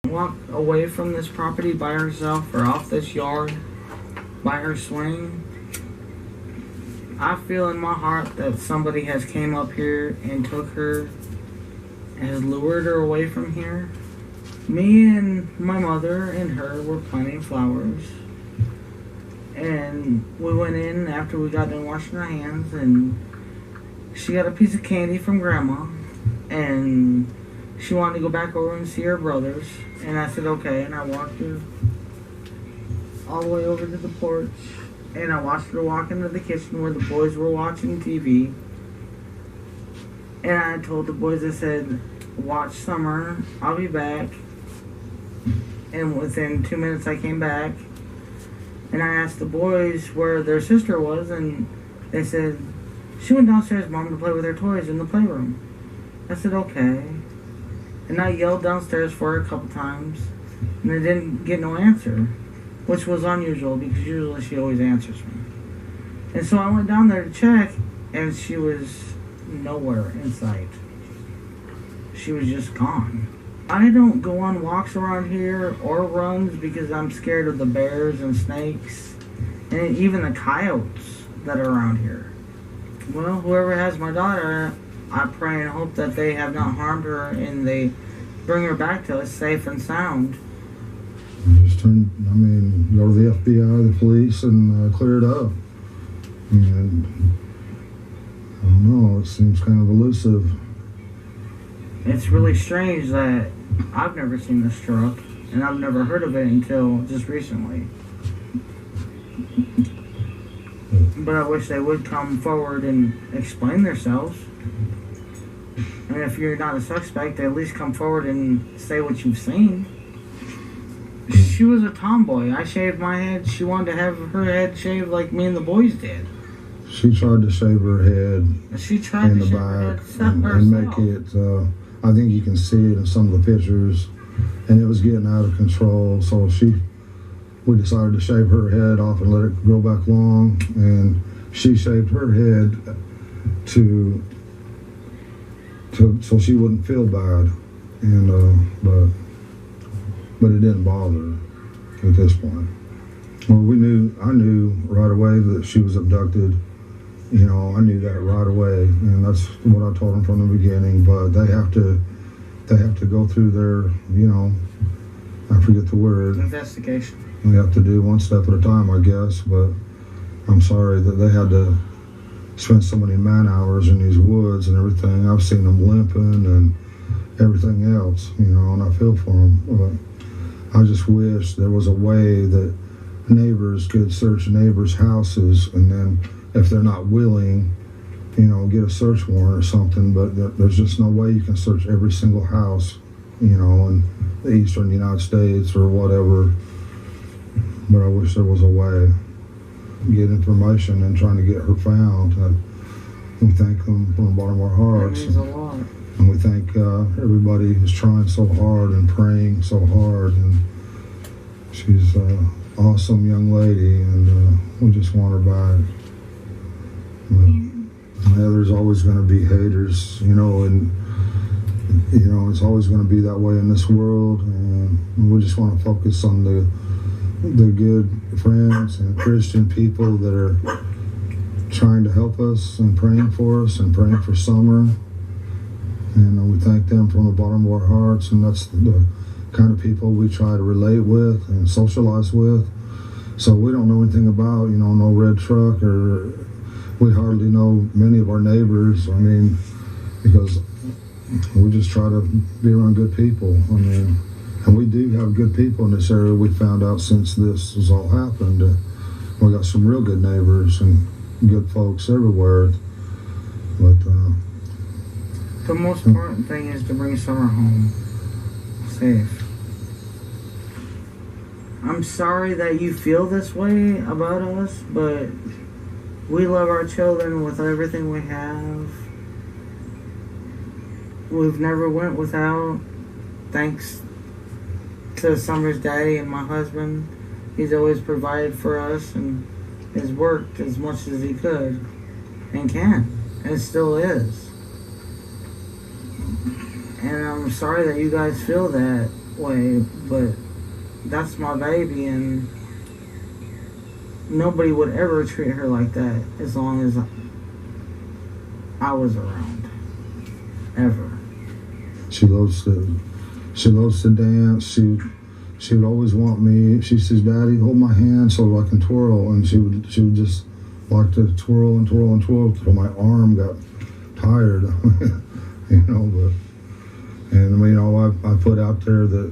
walk away from this property by herself or off this yard by her swing, I feel in my heart that somebody has came up here and took her, has lured her away from here. Me and my mother and her were planting flowers, and we went in after we got done washing our hands, and she got a piece of candy from Grandma, and she wanted to go back over and see her brothers, and I said okay, and I walked her all the way over to the porch, and I watched her walk into the kitchen where the boys were watching TV, and I told the boys, I said, watch Summer, I'll be back. And within 2 minutes I came back, and I asked the boys where their sister was, and they said, she went downstairs, Mom, to play with her toys in the playroom. I said, okay. And I yelled downstairs for her a couple times, and I didn't get no answer, which was unusual because usually she always answers me. And so I went down there to check, and she was nowhere in sight. She was just gone. I don't go on walks around here or runs because I'm scared of the bears and snakes and even the coyotes that are around here. Well, whoever has my daughter, I pray and hope that they have not harmed her and they bring her back to us safe and sound. Just go to the FBI, the police, and clear it up. And I don't know, it seems kind of elusive. It's really strange that I've never seen this truck, and I've never heard of it until just recently. But I wish they would come forward and explain themselves. And if you're not a suspect, at least come forward and say what you've seen. She was a tomboy. I shaved my head. She wanted to have her head shaved like me and the boys did. She tried to shave her head she tried in to the back and make it, I think you can see it in some of the pictures, and it was getting out of control. So we decided to shave her head off and let it grow back long, and she shaved her head so she wouldn't feel bad, and but it didn't bother her at this point. Well, I knew right away that she was abducted. You know, I knew that right away, and that's what I told them from the beginning. But they have to go through their, I forget the word. Investigation. We have to do one step at a time, I guess. But I'm sorry that they had to spend so many man hours in these woods and everything. I've seen them limping and everything else, and I feel for them. But I just wish there was a way that neighbors could search neighbors' houses, and then if they're not willing, get a search warrant or something. But there's just no way you can search every single house, in the eastern United States or whatever. But I wish there was a way to get information and trying to get her found. We thank them from the bottom of our hearts. That means a lot. And we thank everybody who's trying so hard and praying so hard. And she's an awesome young lady, and we just want her back. There's always going to be haters, and it's always going to be that way in this world, and we just want to focus on the good friends and Christian people that are trying to help us and praying for us and praying for Summer, and we thank them from the bottom of our hearts. And that's the kind of people we try to relate with and socialize with. So we don't know anything about, no red truck, or we hardly know many of our neighbors. Because we just try to be around good people. And we do have good people in this area. We found out since this has all happened. We got some real good neighbors and good folks everywhere. But the most important thing is to bring Summer home safe. I'm sorry that you feel this way about us, but we love our children with everything we have. We've never went without, thanks to Summer's daddy and my husband. He's always provided for us and has worked as much as he could and can, and still is. And I'm sorry that you guys feel that way, but that's my baby, and nobody would ever treat her like that as long as I was around. Ever. She loves to dance. She would always want me. She says, "Daddy, hold my hand so I can twirl." And she would just like to twirl and twirl and twirl till my arm got tired. You know, but and you know, I put out there that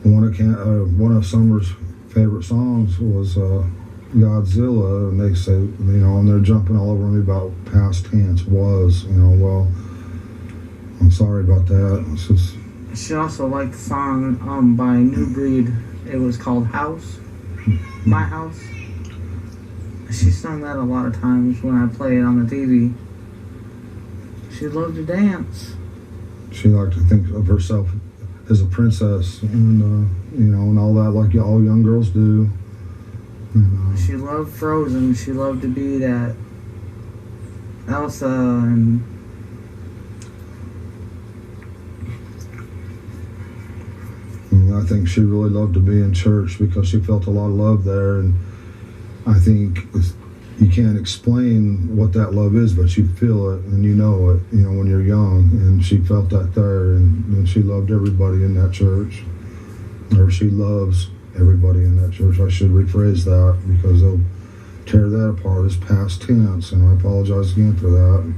one of Summer's favorite songs was Godzilla, and they say, you know, and they're jumping all over me about past tense was, you know. Well, I'm sorry about that. It's just. She also liked the song by New Breed. It was called House. My House. She sung that a lot of times when I play it on the TV. She loved to dance. She liked to think of herself as a princess, and you know, and all that, like all young girls do. She loved Frozen. She loved to be that Elsa, and I think she really loved to be in church because she felt a lot of love there, and I think you can't explain what that love is, but you feel it and you know it, you know, when you're young, and she felt that there, and she loved everybody in that church, or she loves everybody in that church. I should rephrase that because they'll tear that apart as past tense, and I apologize again for that.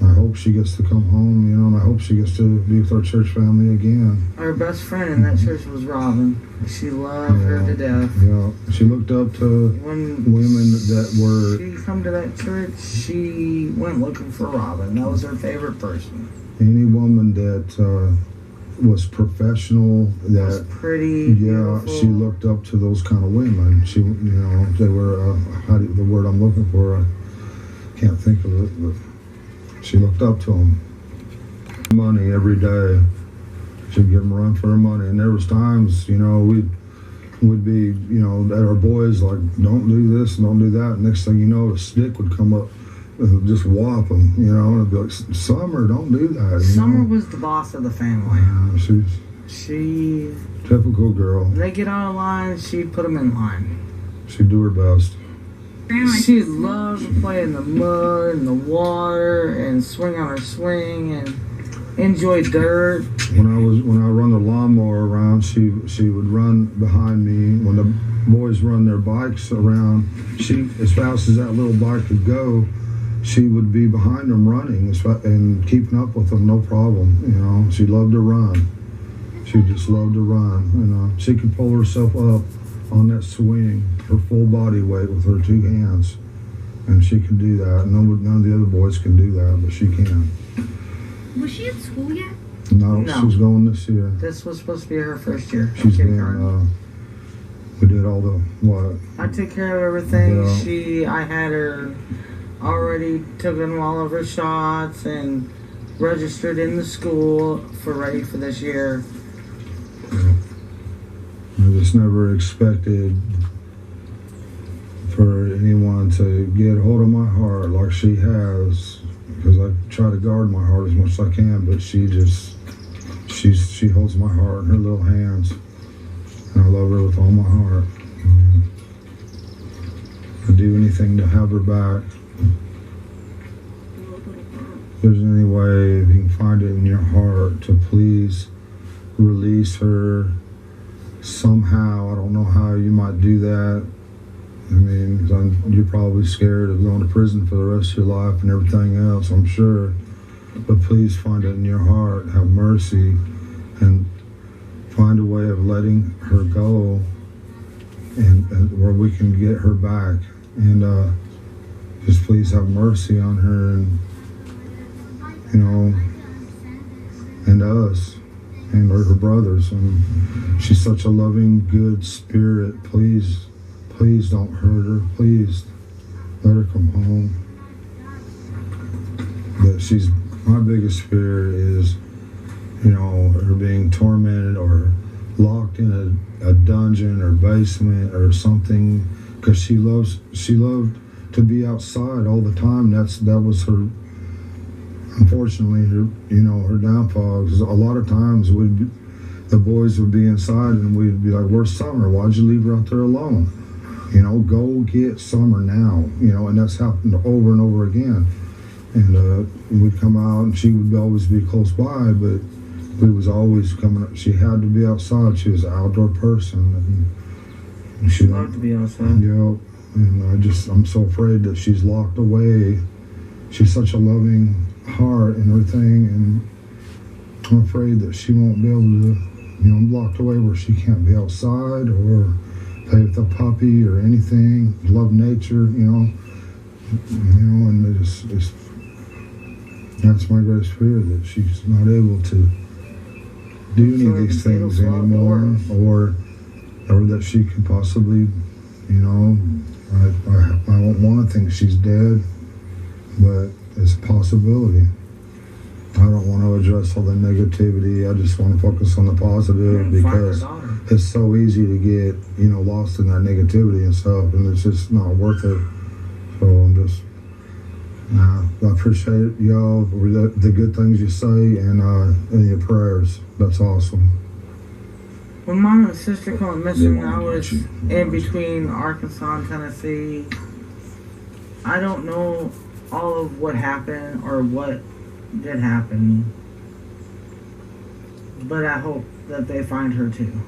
I hope she gets to come home, you know, and I hope she gets to be with our church family again. Our best friend in that church was Robin. She loved her to death. Yeah, she looked up to women that were... She come to that church, she went looking for Robin. That was her favorite person. Any woman that was professional, that was pretty, yeah, beautiful. She looked up to those kind of women. She, you know, they were, the word I'm looking for, I can't think of it, but... She looked up to him. Money every day. She'd give him a run for her money. And there was times, you know, we'd be, you know, at our boys like, don't do this and don't do that. And next thing you know, a stick would come up and just whop them, you know. And I'd be like, Summer, don't do that. Summer was the boss of the family. She typical girl. When they get out of line, she'd put them in line. She'd do her best. She loved to play in the mud and the water and swing on her swing and enjoy dirt. When I run the lawnmower around, she would run behind me. When the boys run their bikes around, she, as fast as that little bike could go, she would be behind them running and keeping up with them, no problem. You know, she loved to run. She just loved to run. You know, she could pull herself up on that swing, her full body weight with her two hands, and she can do that. None of the other boys can do that, but she can. Was she at school yet? No, she's going this year. This was supposed to be her first year. She's been, we did all the, what? I took care of everything. Yeah. I had her already taken all of her shots and registered in the school ready for this year. Yeah. I just never expected for anyone to get a hold of my heart like she has, because I try to guard my heart as much as I can, but she holds my heart in her little hands, and I love her with all my heart. I'd do anything to have her back. If there's any way, if you can find it in your heart to please release her somehow. I don't know how you might do that. I mean, you're probably scared of going to prison for the rest of your life and everything else, I'm sure. But please find it in your heart, have mercy, and find a way of letting her go, and where we can get her back. And just please have mercy on her, and you know, and us. And her brothers, and she's such a loving, good spirit. Please don't hurt her. Please let her come home. But my biggest fear is, you know, her being tormented or locked in a dungeon or basement or something, because she loved to be outside all the time. That was her. Unfortunately, her downfall. Because a lot of times the boys would be inside and we'd be like, "Where's Summer? Why'd you leave her out there alone? You know, go get Summer now." You know, and that's happened over and over again. And we'd come out and she would always be close by, but we was always coming up. She had to be outside. She was an outdoor person. And She loved to be outside. Yeah, and I'm so afraid that she's locked away. She's such a loving heart and everything, and I'm afraid that she won't be able to, you know, locked away where she can't be outside or play with a puppy or anything, love nature, and that's my greatest fear, that she's not able to do any of these things anymore, or that she could possibly, I don't want to think she's dead, but it's a possibility. I don't want to address all the negativity. I just want to focus on the positive, because it's so easy to get, lost in that negativity and stuff, and it's just not worth it. So I appreciate y'all for the good things you say and your prayers. That's awesome. When Mom and Sister come missing, I was in between Arkansas and Tennessee. I don't know all of what happened or what did happen, but I hope that they find her too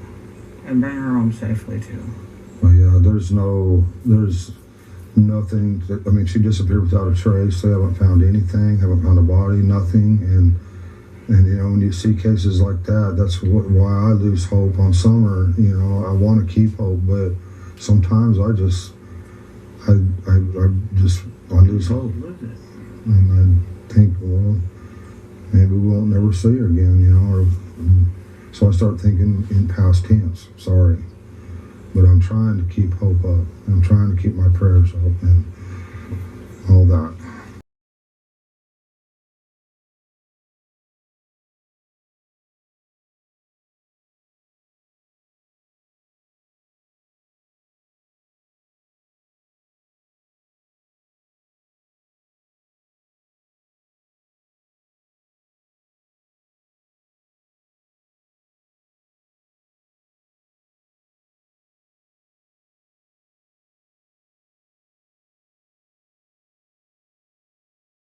and bring her home safely too. Well, yeah, there's nothing. She disappeared without a trace. They haven't found anything, haven't found a body, nothing. And when you see cases like that, that's why I lose hope on Summer. I want to keep hope, but sometimes I lose hope. And I think, well, maybe we won't never see her again, so I start thinking in past tense. Sorry. But I'm trying to keep hope up. I'm trying to keep my prayers up and all that.